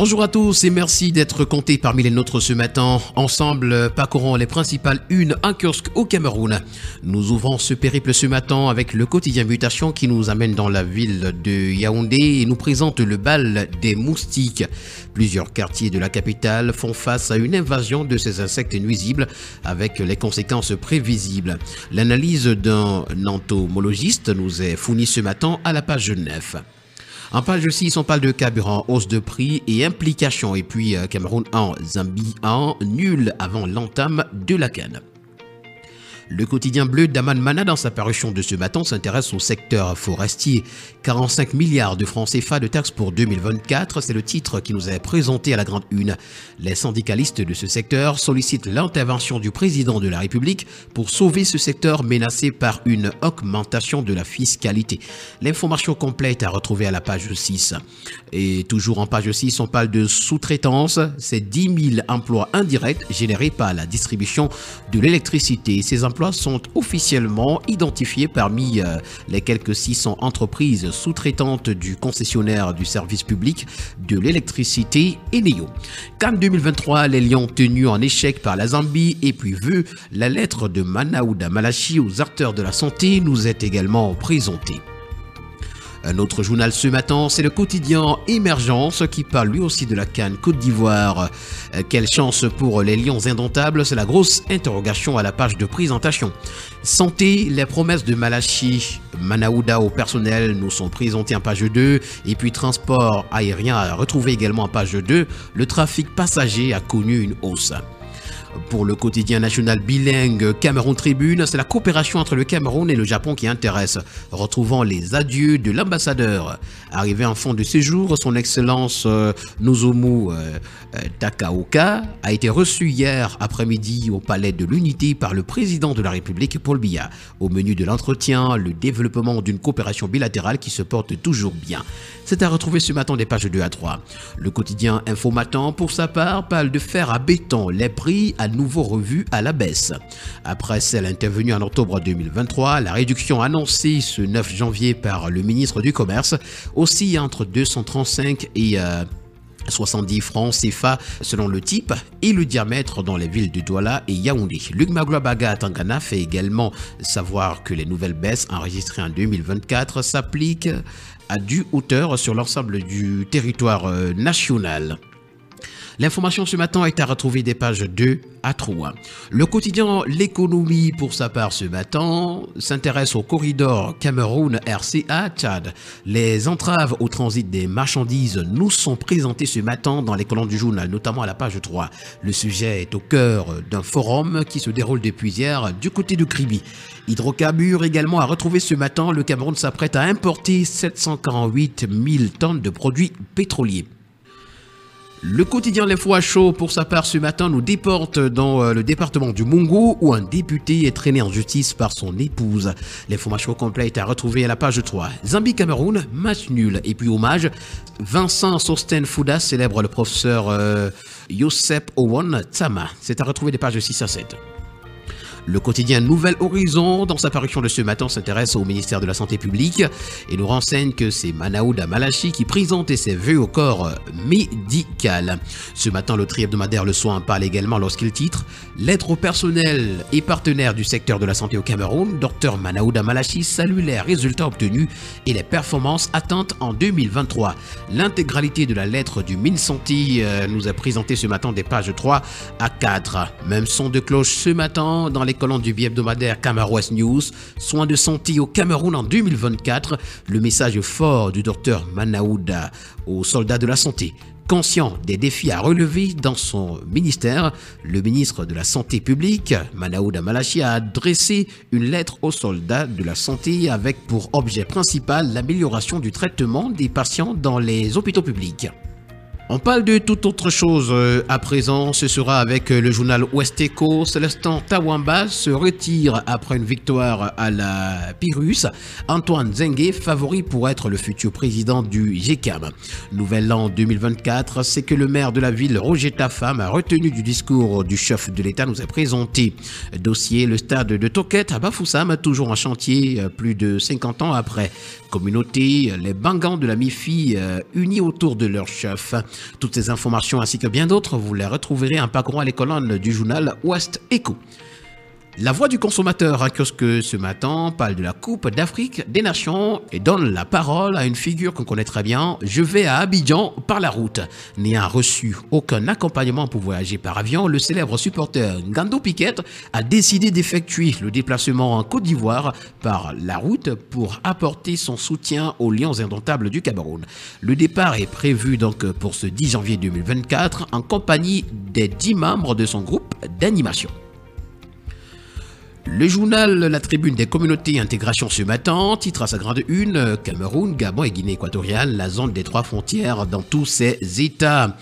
Bonjour à tous et merci d'être comptés parmi les nôtres ce matin. Ensemble, parcourons les principales unes en kiosque au Cameroun. Nous ouvrons ce périple ce matin avec le quotidien Mutation qui nous amène dans la ville de Yaoundé et nous présente le bal des moustiques. Plusieurs quartiers de la capitale font face à une invasion de ces insectes nuisibles avec les conséquences prévisibles. L'analyse d'un entomologiste nous est fournie ce matin à la page 9. En page 6, on parle de carburant, hausse de prix et implications. Et puis Cameroun en Zambie en nul avant l'entame de la CAN. Le quotidien bleu d'Aman Mana, dans sa parution de ce matin, s'intéresse au secteur forestier. 45 milliards de francs CFA de taxes pour 2024, c'est le titre qui nous est présenté à la grande une. Les syndicalistes de ce secteur sollicitent l'intervention du président de la République pour sauver ce secteur menacé par une augmentation de la fiscalité. L'information complète à retrouver à la page 6. Et toujours en page 6, on parle de sous-traitance. C'est 10 000 emplois indirects générés par la distribution de l'électricité. Ces emplois sont officiellement identifiés parmi les quelques 600 entreprises sous-traitantes du concessionnaire du service public de l'électricité Eneo. CAN 2023, les lions tenus en échec par la Zambie et puis vu la lettre de Manaouda Malachi aux acteurs de la santé nous est également présentée. Un autre journal ce matin, c'est le quotidien Émergence qui parle lui aussi de la CAN Côte d'Ivoire. Quelle chance pour les lions indomptables? C'est la grosse interrogation à la page de présentation. Santé, les promesses de Malachi Manaouda au personnel nous sont présentées en page 2. Et puis transport aérien à retrouver également en page 2. Le trafic passager a connu une hausse. Pour le quotidien national bilingue Cameroun Tribune, c'est la coopération entre le Cameroun et le Japon qui intéresse. Retrouvons les adieux de l'ambassadeur. Arrivé en fin de séjour, son excellence Nozomu Takaoka a été reçu hier après-midi au palais de l'Unité par le président de la République Paul Biya. Au menu de l'entretien, le développement d'une coopération bilatérale qui se porte toujours bien. C'est à retrouver ce matin des pages 2 à 3. Le quotidien Infomatin, pour sa part, parle de fer à béton. Les prix à nouveau revus à la baisse. Après celle intervenue en octobre 2023, la réduction annoncée ce 9 janvier par le ministre du Commerce oscille entre 235 et 70 francs CFA selon le type et le diamètre dans les villes de Douala et Yaoundé. Luc Magloabaga à Tangana fait également savoir que les nouvelles baisses enregistrées en 2024 s'appliquent à due hauteur sur l'ensemble du territoire national. L'information ce matin est à retrouver des pages 2 à 3. Le quotidien L'économie, pour sa part ce matin, s'intéresse au corridor Cameroun-RCA-Tchad. Les entraves au transit des marchandises nous sont présentées ce matin dans les colonnes du journal, notamment à la page 3. Le sujet est au cœur d'un forum qui se déroule depuis hier du côté de Kribi. Hydrocarbures également à retrouver ce matin, le Cameroun s'apprête à importer 748 000 tonnes de produits pétroliers. Le quotidien L'Info à chaud, pour sa part ce matin, nous déporte dans le département du Mungo où un député est traîné en justice par son épouse. L'information complète est à retrouver à la page 3. Zambie-Cameroun, match nul. Et puis hommage, Vincent Sosten Fouda célèbre le professeur Yosep Owon Tsama. C'est à retrouver des pages 6 à 7. Le quotidien Nouvel Horizon, dans sa parution de ce matin, s'intéresse au ministère de la Santé publique et nous renseigne que c'est Manaouda Malachi qui présente ses vœux au corps médical. Ce matin, le tri-hebdomadaire Le Soin parle également lorsqu'il titre « Lettre au personnel et partenaires du secteur de la santé au Cameroun, Dr Manaouda Malachi salue les résultats obtenus et les performances atteintes en 2023 ». L'intégralité de la lettre du MinSanté nous est présentée ce matin des pages 3 à 4. Même son de cloche ce matin dans les colonnes du bi-hebdomadaire Camarouest News, soins de santé au Cameroun en 2024, le message fort du docteur Manaouda aux soldats de la santé. Conscient des défis à relever dans son ministère, le ministre de la Santé publique, Manaouda Malachi, a adressé une lettre aux soldats de la santé avec pour objet principal l'amélioration du traitement des patients dans les hôpitaux publics. On parle de toute autre chose à présent, ce sera avec le journal Ouest Echo. Célestin Tawamba se retire après une victoire à la Pyrrhus. Antoine Zengue, favori pour être le futur président du GCAM. Nouvel an 2024, c'est que le maire de la ville, Roger Tafam, a retenu du discours du chef de l'État, nous a présenté. Dossier, le stade de Toket à Bafoussam, toujours en chantier plus de 50 ans après. Communauté, les Bangans de la MIFI unis autour de leur chef. Toutes ces informations ainsi que bien d'autres, vous les retrouverez en parcourant les colonnes du journal Ouest Echo. La voix du consommateur, un kiosque ce matin, parle de la Coupe d'Afrique des Nations et donne la parole à une figure qu'on connaît très bien. Je vais à Abidjan par la route. N'ayant reçu aucun accompagnement pour voyager par avion, le célèbre supporter Ngando Piquet a décidé d'effectuer le déplacement en Côte d'Ivoire par la route pour apporter son soutien aux Lions indomptables du Cameroun. Le départ est prévu donc pour ce 10 janvier 2024 en compagnie des 10 membres de son groupe d'animation. Le journal La Tribune des communautés intégration ce matin titre à sa grande une Cameroun, Gabon et Guinée équatoriale, la zone des 3 frontières dans tous ces États.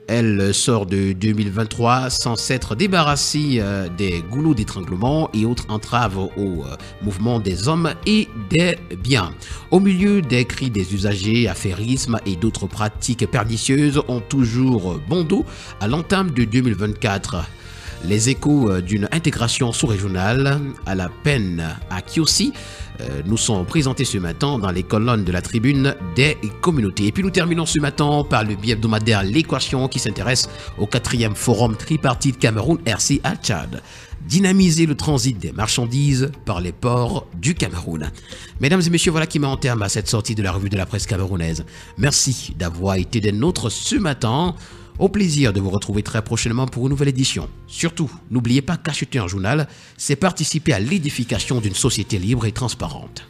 Elle sort de 2023 sans s'être débarrassée des goulots d'étranglement et autres entraves au mouvement des hommes et des biens. Au milieu des cris des usagers, affairisme et d'autres pratiques pernicieuses ont toujours bon dos à l'entame de 2024. Les échos d'une intégration sous-régionale à la peine à Kiossi nous sont présentés ce matin dans les colonnes de la Tribune des communautés. Et puis nous terminons ce matin par le bi-hebdomadaire L'Équation qui s'intéresse au 4e forum tripartite Cameroun-RC à Tchad. Dynamiser le transit des marchandises par les ports du Cameroun. Mesdames et messieurs, voilà qui met en terme à cette sortie de la revue de la presse camerounaise. Merci d'avoir été des nôtres ce matin. Au plaisir de vous retrouver très prochainement pour une nouvelle édition. Surtout, n'oubliez pas qu'acheter un journal, c'est participer à l'édification d'une société libre et transparente.